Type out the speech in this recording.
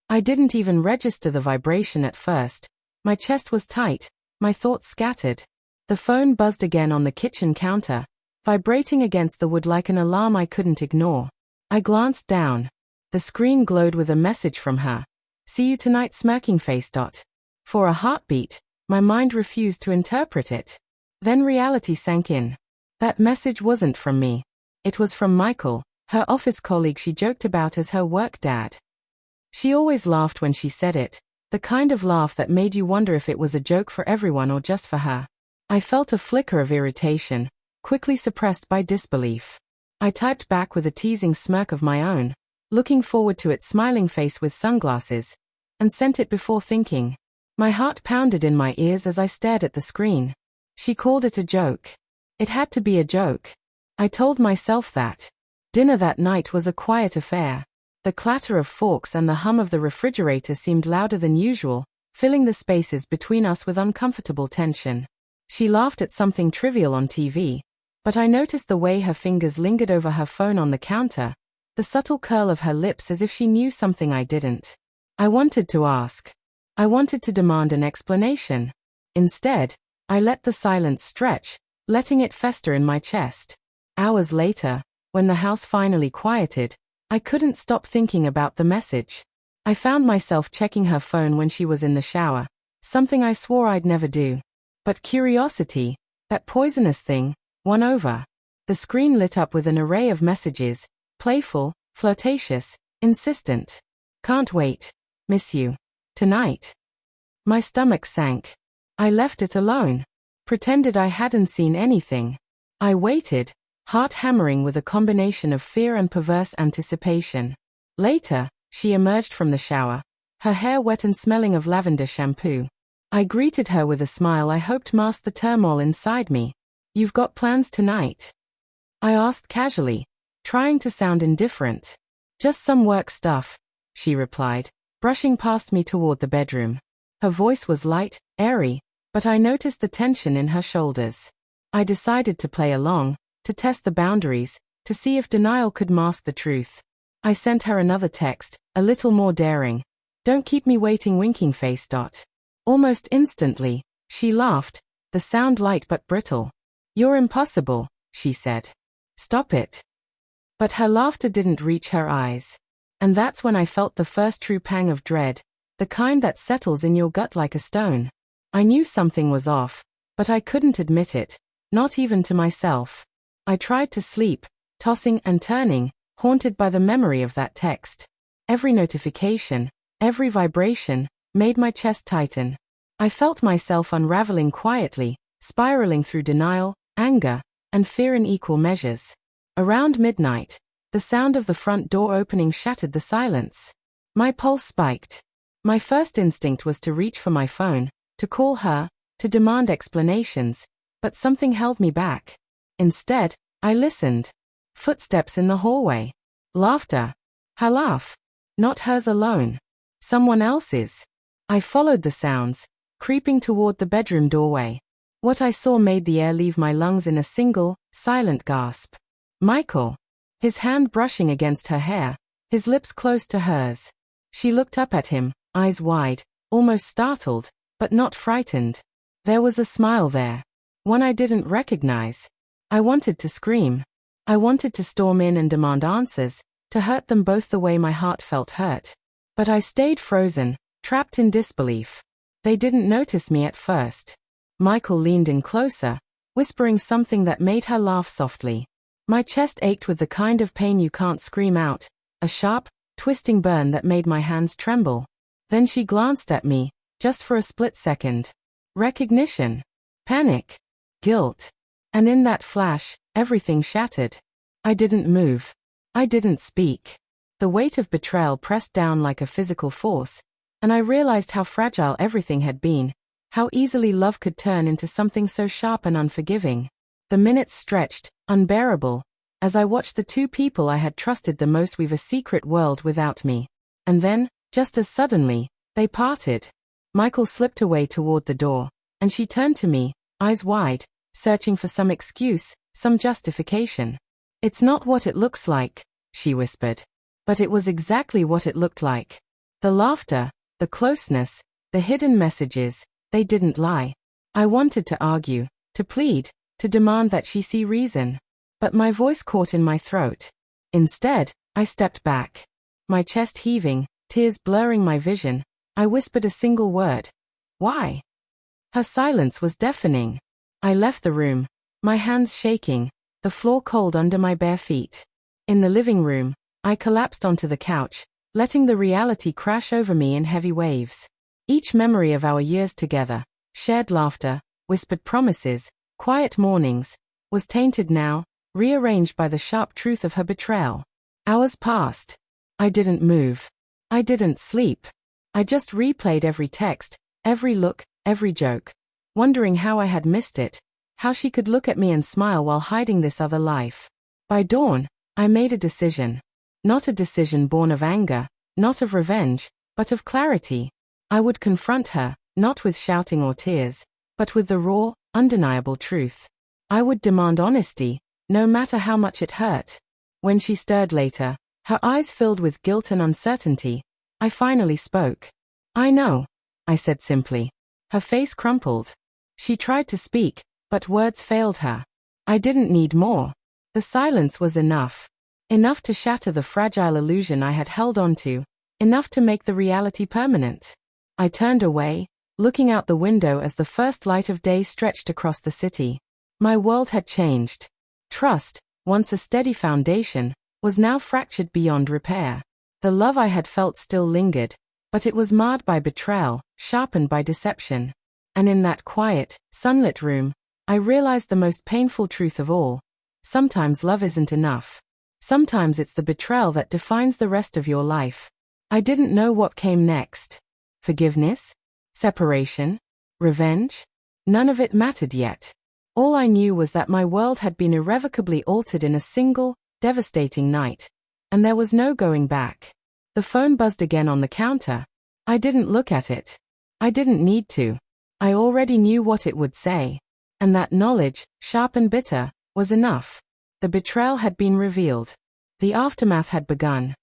I didn't even register the vibration at first. My chest was tight, my thoughts scattered. The phone buzzed again on the kitchen counter, vibrating against the wood like an alarm I couldn't ignore. I glanced down. The screen glowed with a message from her. "See you tonight, smirking face." For a heartbeat, my mind refused to interpret it. Then reality sank in. That message wasn't from me. It was from Michael, her office colleague she joked about as her work dad. She always laughed when she said it, the kind of laugh that made you wonder if it was a joke for everyone or just for her. I felt a flicker of irritation, quickly suppressed by disbelief. I typed back with a teasing smirk of my own, looking forward to its smiling face with sunglasses, and sent it before thinking. My heart pounded in my ears as I stared at the screen. She called it a joke. It had to be a joke. I told myself that. Dinner that night was a quiet affair. The clatter of forks and the hum of the refrigerator seemed louder than usual, filling the spaces between us with uncomfortable tension. She laughed at something trivial on TV, but I noticed the way her fingers lingered over her phone on the counter, the subtle curl of her lips as if she knew something I didn't. I wanted to ask. I wanted to demand an explanation. Instead, I let the silence stretch, letting it fester in my chest. Hours later, when the house finally quieted, I couldn't stop thinking about the message. I found myself checking her phone when she was in the shower, something I swore I'd never do. But curiosity, that poisonous thing, won over. The screen lit up with an array of messages, playful, flirtatious, insistent. "Can't wait. Miss you. Tonight." My stomach sank. I left it alone. Pretended I hadn't seen anything. I waited, heart hammering with a combination of fear and perverse anticipation. Later, she emerged from the shower, her hair wet and smelling of lavender shampoo. I greeted her with a smile I hoped masked the turmoil inside me. "You've got plans tonight?" I asked casually, trying to sound indifferent. "Just some work stuff," she replied, brushing past me toward the bedroom. Her voice was light, airy, but I noticed the tension in her shoulders. I decided to play along, to test the boundaries, to see if denial could mask the truth. I sent her another text, a little more daring. "Don't keep me waiting, winking face." Almost instantly, she laughed, the sound light but brittle. "You're impossible," she said. "Stop it." But her laughter didn't reach her eyes. And that's when I felt the first true pang of dread, the kind that settles in your gut like a stone. I knew something was off, but I couldn't admit it, not even to myself. I tried to sleep, tossing and turning, haunted by the memory of that text. Every notification, every vibration, made my chest tighten. I felt myself unraveling quietly, spiraling through denial, anger, and fear in equal measures. Around midnight, the sound of the front door opening shattered the silence. My pulse spiked. My first instinct was to reach for my phone, to call her, to demand explanations, but something held me back. Instead, I listened. Footsteps in the hallway. Laughter. Her laugh. Not hers alone. Someone else's. I followed the sounds, creeping toward the bedroom doorway. What I saw made the air leave my lungs in a single, silent gasp. Michael. His hand brushing against her hair, his lips close to hers. She looked up at him, eyes wide, almost startled, but not frightened. There was a smile there. One I didn't recognize. I wanted to scream. I wanted to storm in and demand answers, to hurt them both the way my heart felt hurt. But I stayed frozen, trapped in disbelief. They didn't notice me at first. Michael leaned in closer, whispering something that made her laugh softly. My chest ached with the kind of pain you can't scream out, a sharp, twisting burn that made my hands tremble. Then she glanced at me, just for a split second. Recognition. Panic. Guilt. And in that flash, everything shattered. I didn't move. I didn't speak. The weight of betrayal pressed down like a physical force, and I realized how fragile everything had been, how easily love could turn into something so sharp and unforgiving. The minutes stretched, unbearable, as I watched the two people I had trusted the most weave a secret world without me. And then, just as suddenly, they parted. Michael slipped away toward the door, and she turned to me, eyes wide, searching for some excuse, some justification. "It's not what it looks like," she whispered. But it was exactly what it looked like. The laughter, the closeness, the hidden messages, they didn't lie. I wanted to argue, to plead, to demand that she see reason. But my voice caught in my throat. Instead, I stepped back. My chest heaving, tears blurring my vision, I whispered a single word. Why? Her silence was deafening. I left the room, my hands shaking, the floor cold under my bare feet. In the living room, I collapsed onto the couch, letting the reality crash over me in heavy waves. Each memory of our years together, shared laughter, whispered promises, quiet mornings, was tainted now, rearranged by the sharp truth of her betrayal. Hours passed. I didn't move. I didn't sleep. I just replayed every text, every look, every joke, wondering how I had missed it, how she could look at me and smile while hiding this other life. By dawn, I made a decision. Not a decision born of anger, not of revenge, but of clarity. I would confront her, not with shouting or tears, but with the raw, undeniable truth. I would demand honesty, no matter how much it hurt. When she stirred later, her eyes filled with guilt and uncertainty, I finally spoke. I know, I said simply. Her face crumpled. She tried to speak, but words failed her. I didn't need more. The silence was enough. Enough to shatter the fragile illusion I had held onto, enough to make the reality permanent. I turned away, looking out the window as the first light of day stretched across the city. My world had changed. Trust, once a steady foundation, was now fractured beyond repair. The love I had felt still lingered, but it was marred by betrayal, sharpened by deception. And in that quiet, sunlit room, I realized the most painful truth of all. Sometimes love isn't enough. Sometimes it's the betrayal that defines the rest of your life. I didn't know what came next. Forgiveness? Separation? Revenge? None of it mattered yet. All I knew was that my world had been irrevocably altered in a single, devastating night. And there was no going back. The phone buzzed again on the counter. I didn't look at it. I didn't need to. I already knew what it would say. And that knowledge, sharp and bitter, was enough. The betrayal had been revealed. The aftermath had begun.